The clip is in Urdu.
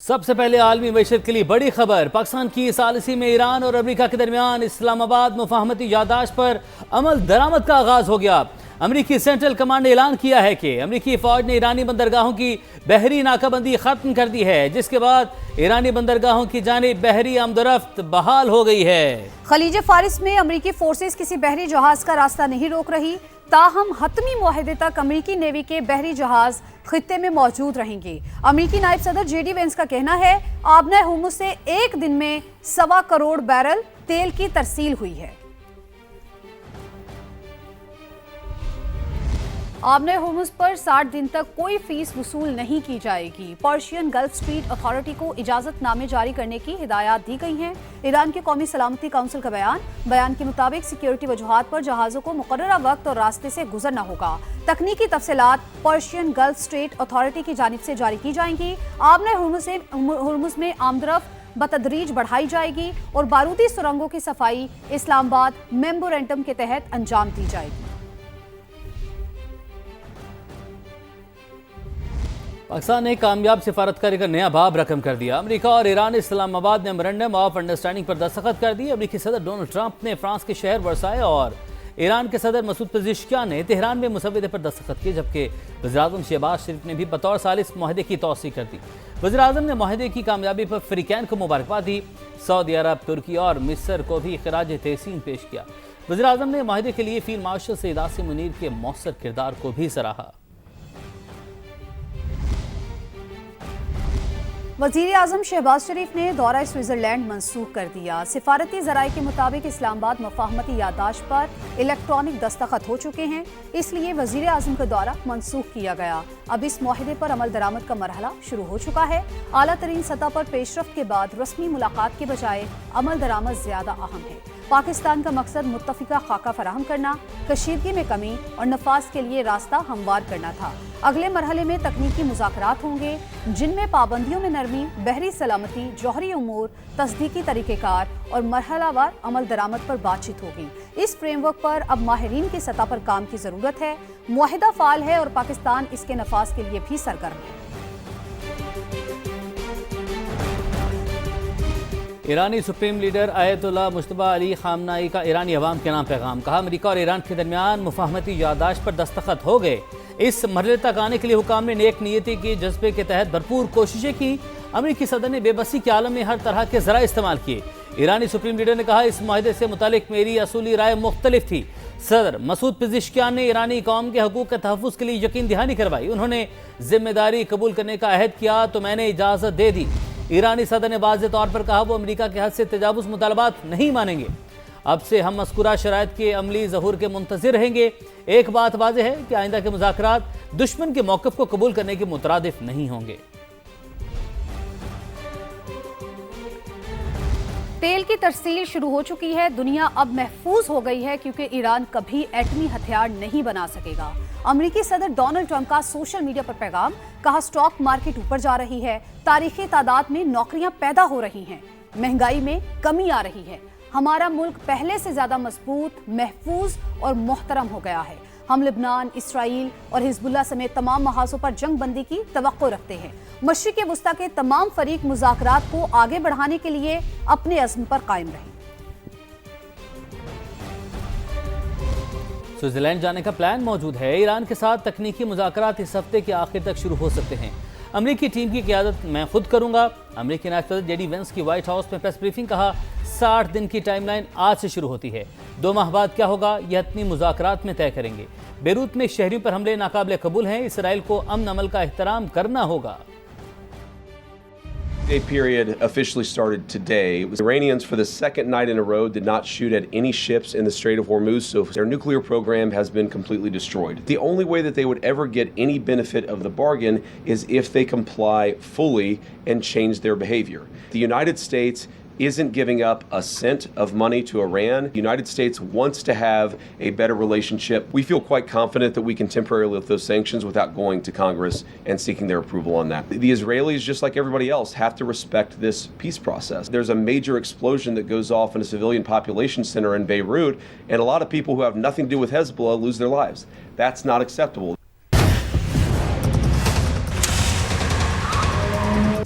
سب سے پہلے عالمی معیشت کے لیے بڑی خبر۔ پاکستان کی ثالثی میں ایران اور امریکہ کے درمیان اسلام آباد مفاہمتی یادداشت پر عمل درآمد کا آغاز ہو گیا۔ امریکی سینٹرل کمانڈ نے اعلان کیا ہے کہ امریکی فوج نے ایرانی بندرگاہوں کی بحری ناکہ بندی ختم کر دی ہے، جس کے بعد ایرانی بندرگاہوں کی جانب بحری آمد و رفت بحال ہو گئی ہے۔ خلیج فارس میں امریکی فورسز کسی بحری جہاز کا راستہ نہیں روک رہی، تاہم حتمی معاہدے تک امریکی نیوی کے بحری جہاز خطے میں موجود رہیں گے۔ امریکی نائب صدر جے ڈی وینس کا کہنا ہے آبنہ ہرمز سے ایک دن میں 1.25 کروڑ بیرل تیل کی ترسیل ہوئی ہے۔ آبنہ ہرمز پر 60 دن تک کوئی فیس وصول نہیں کی جائے گی۔ پرشین گلف اسٹریٹ اتھارٹی کو اجازت نامے جاری کرنے کی ہدایات دی گئی ہیں۔ ایران کے قومی سلامتی کونسل کا بیان کے مطابق سیکیورٹی وجوہات پر جہازوں کو مقررہ وقت اور راستے سے گزرنا ہوگا۔ تکنیکی تفصیلات پرشین گلف اسٹریٹ اتھارٹی کی جانب سے جاری کی جائیں گی۔ آبنہ ہرمز میں آمد و رفت بتدریج بڑھائی جائے گی اور بارودی سرنگوں کی صفائی اسلام آباد میمورنڈم کے تحت انجام دی جائے گی۔ پاکستان نے کامیاب سفارتکاری کا نیا باب رقم کر دیا۔ امریکہ اور ایران نے اسلام آباد میمورنڈم آف انڈرسٹینڈنگ پر دستخط کر دی۔ امریکی صدر ڈونلڈ ٹرمپ نے فرانس کے شہر ورسائے اور ایران کے صدر مسعود پزشکیان نے تہران میں مسودے پر دستخط کیے، جبکہ وزیراعظم شہباز شریف نے بھی بطور ثالث معاہدے کی توثیق کر دی۔ وزیراعظم نے معاہدے کی کامیابی پر فریقین کو مبارکباد دی۔ سعودی عرب، ترکی اور مصر کو بھی خراج تحسین پیش کیا۔ وزیراعظم نے معاہدے کے لیے فیلڈ مارشل سید عاصم منیر کے مؤثر کردار کو بھی سراہا۔ وزیر اعظم شہباز شریف نے دورہ سوئٹزرلینڈ منسوخ کر دیا۔ سفارتی ذرائع کے مطابق اسلام آباد مفاہمتی یادداشت پر الیکٹرانک دستخط ہو چکے ہیں، اس لیے وزیر اعظم کا دورہ منسوخ کیا گیا۔ اب اس معاہدے پر عمل درآمد کا مرحلہ شروع ہو چکا ہے۔ اعلیٰ ترین سطح پر پیش رفت کے بعد رسمی ملاقات کے بجائے عمل درآمد زیادہ اہم ہے۔ پاکستان کا مقصد متفقہ خاکہ فراہم کرنا، کشیدگی میں کمی اور نفاذ کے لیے راستہ ہموار کرنا تھا۔ اگلے مرحلے میں تکنیکی مذاکرات ہوں گے، جن میں پابندیوں میں نرمی، بحری سلامتی، جوہری امور، تصدیقی طریقہ کار اور مرحلہ وار عمل درآمد پر بات چیت ہوگی۔ اس فریم ورک پر اب ماہرین کی سطح پر کام کی ضرورت ہے۔ معاہدہ فعال ہے اور پاکستان اس کے نفاذ کے لیے بھی سرگرم ہے۔ ایرانی سپریم لیڈر آیت اللہ مجتبی علی خامنائی کا ایرانی عوام کے نام پیغام۔ کہا امریکہ اور ایران کے درمیان مفاہمتی یادداشت پر دستخط ہو گئے۔ اس مرحلے تک آنے کے لیے حکام نے نیک نیتی کے جذبے کے تحت بھرپور کوششیں کی۔ امریکی صدر نے بے بسی کے عالم میں ہر طرح کے ذرائع استعمال کیے۔ ایرانی سپریم لیڈر نے کہا اس معاہدے سے متعلق میری اصولی رائے مختلف تھی۔ صدر مسعود پزشکیان نے ایرانی قوم کے حقوق کے تحفظ کے لیے یقین دہانی کروائی۔ انہوں نے ذمہ داری قبول کرنے کا عہد کیا تو میں نے اجازت دے دی۔ ایرانی صدر نے واضح طور پر کہا وہ امریکہ کے حد سے تجاوز مطالبات نہیں مانیں گے۔ اب سے ہم مذکورہ شرائط کے عملی ظہور کے منتظر رہیں گے۔ ایک بات واضح ہے کہ آئندہ کے مذاکرات دشمن کے موقف کو قبول کرنے کے مترادف نہیں ہوں گے۔ تیل کی ترسیل شروع ہو چکی ہے۔ دنیا اب محفوظ ہو گئی ہے کیونکہ ایران کبھی ایٹمی ہتھیار نہیں بنا سکے گا۔ امریکی صدر ڈونلڈ ٹرمپ کا سوشل میڈیا پر پیغام۔ کہا سٹاک مارکیٹ اوپر جا رہی ہے، تاریخی تعداد میں نوکریاں پیدا ہو رہی ہیں، مہنگائی میں کمی آ رہی ہے، ہمارا ملک پہلے سے زیادہ مضبوط، محفوظ اور محترم ہو گیا ہے۔ ہم لبنان، اسرائیل اور حزب اللہ سمیت تمام محاذوں پر جنگ بندی کی توقع رکھتے ہیں۔ مشرق وسطیٰ کے تمام فریق مذاکرات کو آگے بڑھانے کے لیے اپنے عزم پر قائم رہیں۔ سوئٹزرلینڈ جانے کا پلان موجود ہے۔ ایران کے ساتھ تکنیکی مذاکرات اس ہفتے کے آخر تک شروع ہو سکتے ہیں۔ امریکی ٹیم کی قیادت میں خود کروں گا۔ امریکی نائب صدر جے ڈی وینس کی وائٹ ہاؤس میں پریس بریفنگ۔ کہا 60 دن کی ٹائم لائن آج سے شروع ہوتی ہے۔ 2 ماہ بعد کیا ہوگا یہ حتمی مذاکرات میں طے کریں گے۔ بیروت میں شہریوں پر حملے ناقابل قبول ہیں۔ اسرائیل کو امن عمل کا احترام کرنا ہوگا۔ The period officially started today. The Iranians, for the second night in a row, did not shoot at any ships in the Strait of Hormuz, so their nuclear program has been completely destroyed. The only way that they would ever get any benefit of the bargain is if they comply fully and change their behavior. The United States isn't giving up a cent of money to Iran. The United States wants to have a better relationship. We feel quite confident that we can temporarily lift those sanctions without going to Congress and seeking their approval on that. The Israelis, just like everybody else, have to respect this peace process. There's a major explosion that goes off in a civilian population center in Beirut, and a lot of people who have nothing to do with Hezbollah lose their lives. That's not acceptable.